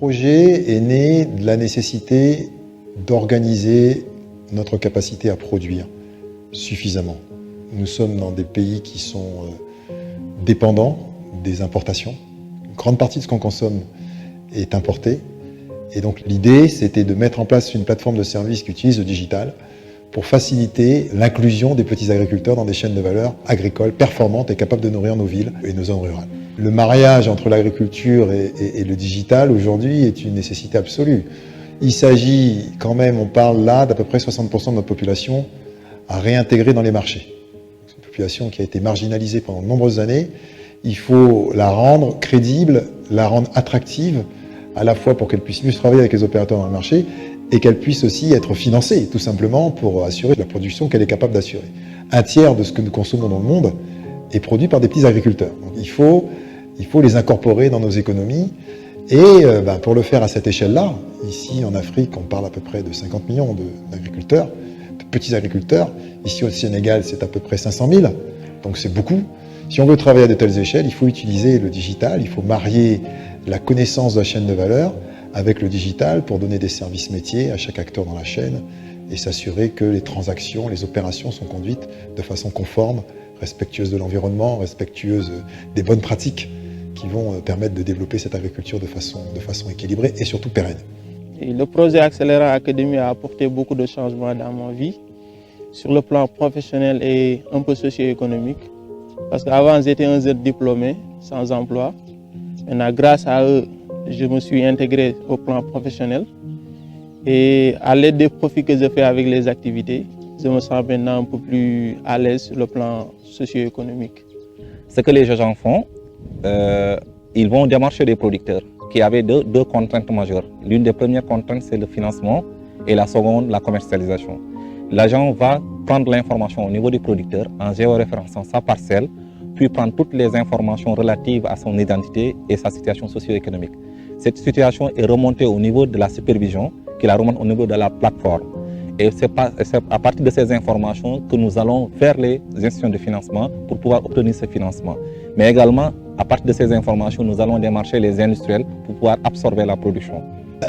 projet est né de la nécessité d'organiser notre capacité à produire suffisamment. Nous sommes dans des pays qui sont dépendants des importations. Une grande partie de ce qu'on consomme est importé. Et donc l'idée, c'était de mettre en place une plateforme de services qui utilise le digital pour faciliter l'inclusion des petits agriculteurs dans des chaînes de valeur agricoles performantes et capables de nourrir nos villes et nos zones rurales. Le mariage entre l'agriculture et le digital aujourd'hui est une nécessité absolue. Il s'agit quand même, on parle là d'à peu près 60% de notre population à réintégrer dans les marchés. C'est une population qui a été marginalisée pendant de nombreuses années. Il faut la rendre crédible, la rendre attractive, à la fois pour qu'elle puisse mieux travailler avec les opérateurs dans le marché et qu'elle puisse aussi être financée, tout simplement, pour assurer la production qu'elle est capable d'assurer. Un tiers de ce que nous consommons dans le monde est produit par des petits agriculteurs. Donc il faut les incorporer dans nos économies. Et pour le faire à cette échelle-là, ici en Afrique, on parle à peu près de 50 millions d'agriculteurs, de petits agriculteurs. Ici au Sénégal, c'est à peu près 500 000, donc c'est beaucoup. Si on veut travailler à de telles échelles, il faut utiliser le digital, il faut marier la connaissance de la chaîne de valeur avec le digital pour donner des services métiers à chaque acteur dans la chaîne et s'assurer que les transactions, les opérations sont conduites de façon conforme, respectueuse de l'environnement, respectueuse des bonnes pratiques qui vont permettre de développer cette agriculture de façon équilibrée et surtout pérenne. Et le projet Accélera Academy a apporté beaucoup de changements dans ma vie, sur le plan professionnel et un peu socio-économique. Parce qu'avant, j'étais un jeune diplômé, sans emploi. Maintenant, grâce à eux, je me suis intégré au plan professionnel. Et à l'aide des profits que je fais avec les activités, je me sens maintenant un peu plus à l'aise sur le plan socio-économique. Ce que les gens font, ils vont démarcher des producteurs qui avaient deux contraintes majeures. L'une des premières contraintes, c'est le financement et la seconde, la commercialisation. L'agent va prendre l'information au niveau du producteur en géoréférençant sa parcelle, puis prendre toutes les informations relatives à son identité et sa situation socio-économique. Cette situation est remontée au niveau de la supervision, qui la remonte au niveau de la plateforme. Et c'est à partir de ces informations que nous allons vers les institutions de financement pour pouvoir obtenir ce financement. Mais également, à partir de ces informations, nous allons démarcher les industriels pour pouvoir absorber la production.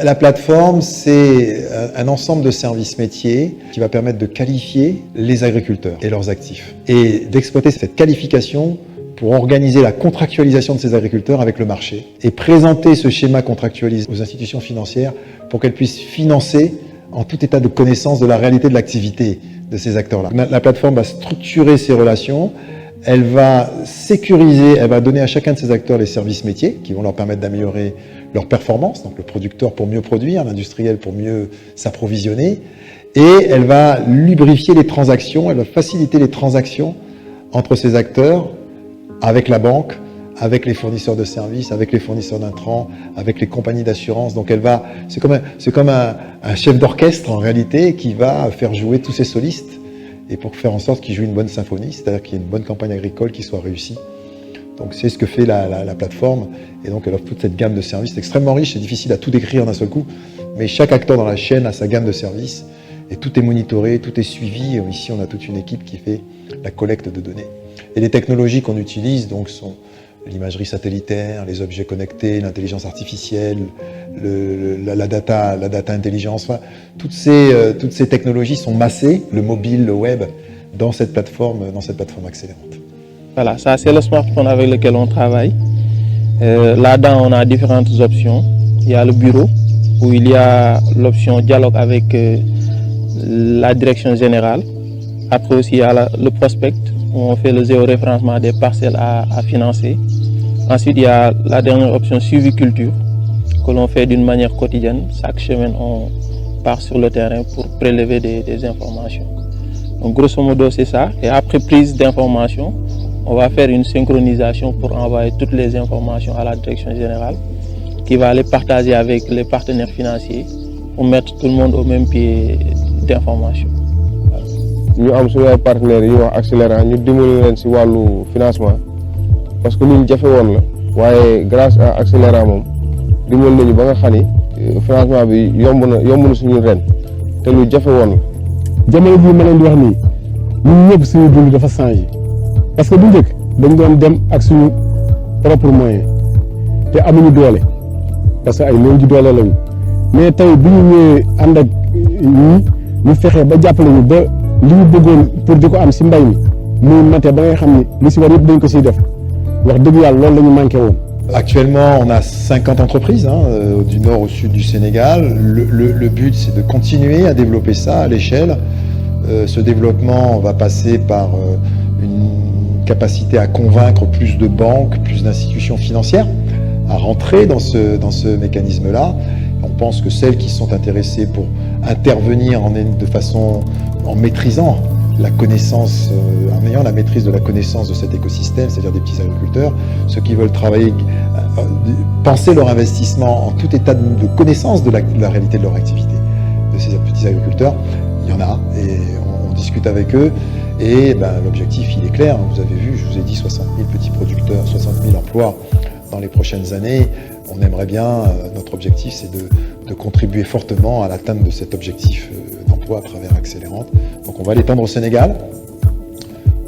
La plateforme, c'est un ensemble de services métiers qui va permettre de qualifier les agriculteurs et leurs actifs et d'exploiter cette qualification pour organiser la contractualisation de ces agriculteurs avec le marché et présenter ce schéma contractualisé aux institutions financières pour qu'elles puissent financer en tout état de connaissance de la réalité de l'activité de ces acteurs-là. La plateforme va structurer ces relations, elle va sécuriser, elle va donner à chacun de ces acteurs les services métiers qui vont leur permettre d'améliorer leur performance, donc le producteur pour mieux produire, l'industriel pour mieux s'approvisionner, et elle va lubrifier les transactions, elle va faciliter les transactions entre ces acteurs avec la banque, avec les fournisseurs de services, avec les fournisseurs d'intrants, avec les compagnies d'assurance. Donc c'est comme un chef d'orchestre en réalité qui va faire jouer tous ces solistes et pour faire en sorte qu'ils jouent une bonne symphonie, c'est-à-dire qu'il y ait une bonne campagne agricole qui soit réussie. Donc c'est ce que fait la plateforme et donc elle offre toute cette gamme de services. C'est extrêmement riche, c'est difficile à tout décrire d'un seul coup, mais chaque acteur dans la chaîne a sa gamme de services et tout est monitoré, tout est suivi. Ici on a toute une équipe qui fait la collecte de données. Et les technologies qu'on utilise donc sont l'imagerie satellitaire, les objets connectés, l'intelligence artificielle, la data intelligence, enfin, toutes ces technologies sont massées, le mobile, le web, dans cette plateforme accélérante. Voilà, ça c'est le smartphone avec lequel on travaille. Là-dedans, on a différentes options. Il y a le bureau, où il y a l'option dialogue avec la direction générale. Après aussi, il y a le prospect, où on fait le géoréférencement des parcelles à financer. Ensuite, il y a la dernière option suivi-culture, que l'on fait d'une manière quotidienne. Chaque semaine, on part sur le terrain pour prélever des informations. Donc, grosso modo, c'est ça. Et après prise d'informations, on va faire une synchronisation pour envoyer toutes les informations à la direction générale, qui va les partager avec les partenaires financiers pour mettre tout le monde au même pied d'information. Nous avons des partenaires qui ont accéléré, nous dimbali ci wàllu financement parce que nous jafe woon la waaye grâce à Accélera moom dimbali nañu ba nga xam ni financement bi yomb na suñu ren te lu jafe woon la. jamono bii ma leen di wax nii ñun ñëpp suñu dund dafa changé parce que bu njëkk dañ doon dem ak suñu propre moyen te amuñu doole parce que ay néew ji doole lañu mais tey bi ñu ñëwee ànd ak ñii ñu fexe ba jàppale ñu ba li ñu bëggoon pour di ko am si mbay mi muy mate ba nga xam ni li si war yëpp dañ ko siy def wax dëgg yàlla loolu la ñu manqué woon. Actuellement, on a 50 entreprises du nord au sud du Sénégal. Le but, c'est de continuer à développer ça à l'échelle. Ce développement va passer par une capacité à convaincre plus de banques, plus d'institutions financières à rentrer dans ce mécanisme-là. On pense que celles qui sont intéressées pour intervenir en maîtrisant la connaissance, en ayant la maîtrise de la connaissance de cet écosystème, c'est-à-dire des petits agriculteurs, ceux qui veulent travailler, penser leur investissement en tout état de connaissance de la réalité de leur activité, de ces petits agriculteurs, il y en a, et on discute avec eux, et l'objectif il est clair, vous avez vu, je vous ai dit 60 000 petits producteurs, 60 000 emplois dans les prochaines années. On aimerait bien, notre objectif c'est de contribuer fortement à l'atteinte de cet objectif d'emploi à travers Accélérante. Donc on va l'étendre au Sénégal,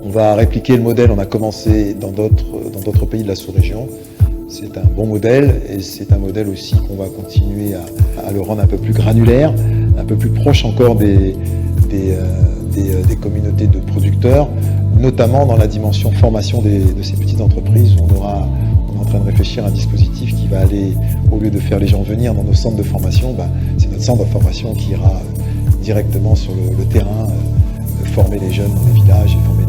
on va répliquer le modèle, on a commencé dans d'autres pays de la sous-région. C'est un bon modèle et c'est un modèle aussi qu'on va continuer à le rendre un peu plus granulaire, un peu plus proche encore des communautés de producteurs, notamment dans la dimension formation de ces petites entreprises où on est en train de réfléchir à un dispositif qui va aller, au lieu de faire les gens venir dans nos centres de formation, c'est notre centre de formation qui ira directement sur le terrain, former les jeunes dans les villages et former